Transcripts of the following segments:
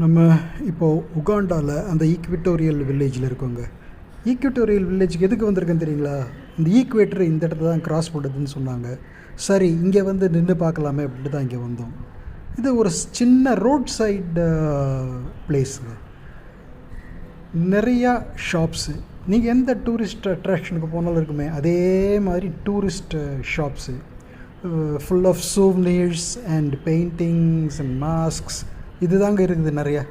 நம்ம இப்போது உகாண்டாவில் அந்த ஈக்விட்டோரியல் வில்லேஜில் இருக்கோங்க. ஈக்விட்டோரியல் வில்லேஜுக்கு எதுக்கு வந்திருக்கேன்னு தெரியுங்களா? இந்த ஈக்வேட்டர் இந்த இடத்துல தான் கிராஸ் பண்ணுறதுன்னு சொன்னாங்க. சரி, இங்கே வந்து நின்று பார்க்கலாமே அப்படின்ட்டு தான் இங்கே வந்தோம். இது ஒரு சின்ன ரோட் சைடு பிளேஸுங்க. நிறையா ஷாப்ஸு. நீங்கள் எந்த டூரிஸ்ட் அட்ராக்ஷனுக்கு போனாலும் இருக்குமே, அதே மாதிரி tourist shops full of souvenirs and paintings and masks இது தாங்க இருக்குது நிறையா.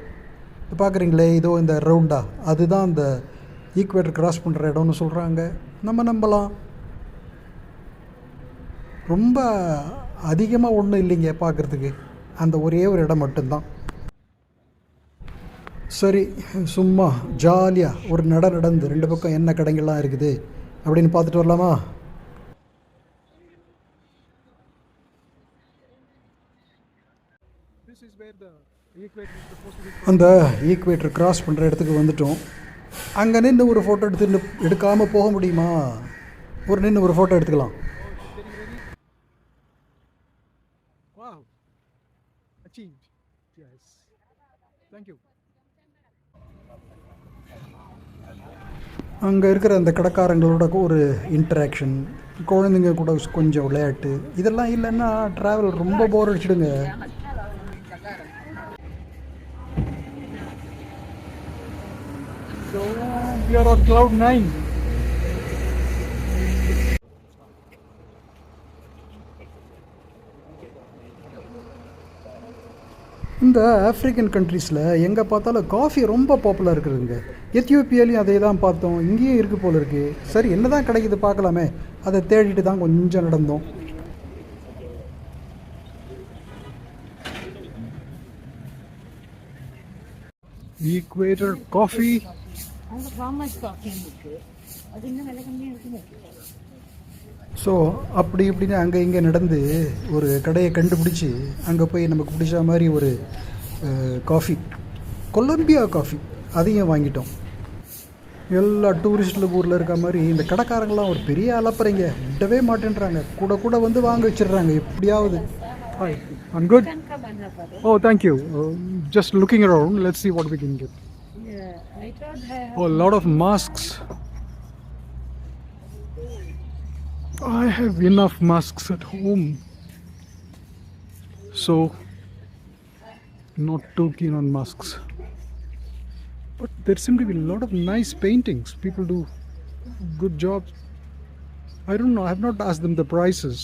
இப்போ பார்க்குறீங்களே, இதோ இந்த ரவுண்டா அதுதான் அந்த ஈக்வேட்டர் கிராஸ் பண்ணுற இடம்னு சொல்கிறாங்க. நம்ம நம்பலாம். ரொம்ப அதிகமாக ஒன்றும் இல்லைங்க பார்க்குறதுக்கு, அந்த ஒரே ஒரு இடம் மட்டும்தான். சரி, சும்மா ஜாலியாக ஒரு நடந்து ரெண்டு பக்கம் என்ன கடைகள்லாம் இருக்குது அப்படின்னு பார்த்துட்டு வரலாமா? அந்த ஈக்வேட்டர் கிராஸ் பண்ணுற இடத்துக்கு வந்துட்டோம். அங்கே நின்று ஒரு ஃபோட்டோ எடுக்காமல் போக முடியுமா? நின்று ஒரு ஃபோட்டோ எடுத்துக்கலாம். அங்கே இருக்கிற அந்த கடைக்காரங்களோட ஒரு இன்டராக்ஷன், குழந்தைங்க கூட கொஞ்சம் விளையாட்டு, இதெல்லாம் இல்லைன்னா ட்ராவல் ரொம்ப போர் அடிச்சிடுங்க. So we are on cloud 9. இந்த ஆஃப்ரிக்கன் கண்ட்ரீஸில் எங்கே பார்த்தாலும் காஃபி ரொம்ப பாப்புலர் இருக்குதுங்க. எத்தியோப்பியாலையும் அதே தான் பார்த்தோம், இங்கேயும் இருக்குது போல் இருக்குது. சரி, என்ன தான் கிடைக்குது பார்க்கலாமே, அதை தேடிட்டு தான் கொஞ்சம் நடந்தோம். Equator coffee. ஸோ அப்படி இப்படின்னு அங்கே இங்கே நடந்து ஒரு கடையை கண்டுபிடிச்சி அங்கே போய் நமக்கு பிடிச்ச மாதிரி ஒரு காஃபி, கொலம்பியா காஃபி, அதையும் வாங்கிட்டோம். எல்லா டூரிஸ்டில் ஊரில் இருக்க மாதிரி இந்த கடைக்காரங்களாம் ஒரு பெரிய அலப்பறைங்க, விடவே மாட்டேன்றாங்க. கூட வந்து வாங்க வச்சிடுறாங்க எப்படியாவது. Hi, I'm good. Oh, thank you. Just looking around. Let's see what we can get. Yeah, I thought Oh, a lot of masks. I have enough masks at home, so not too keen on masks. But there seem to be a lot of nice paintings. People do good jobs. I don't know. I have not asked them the prices.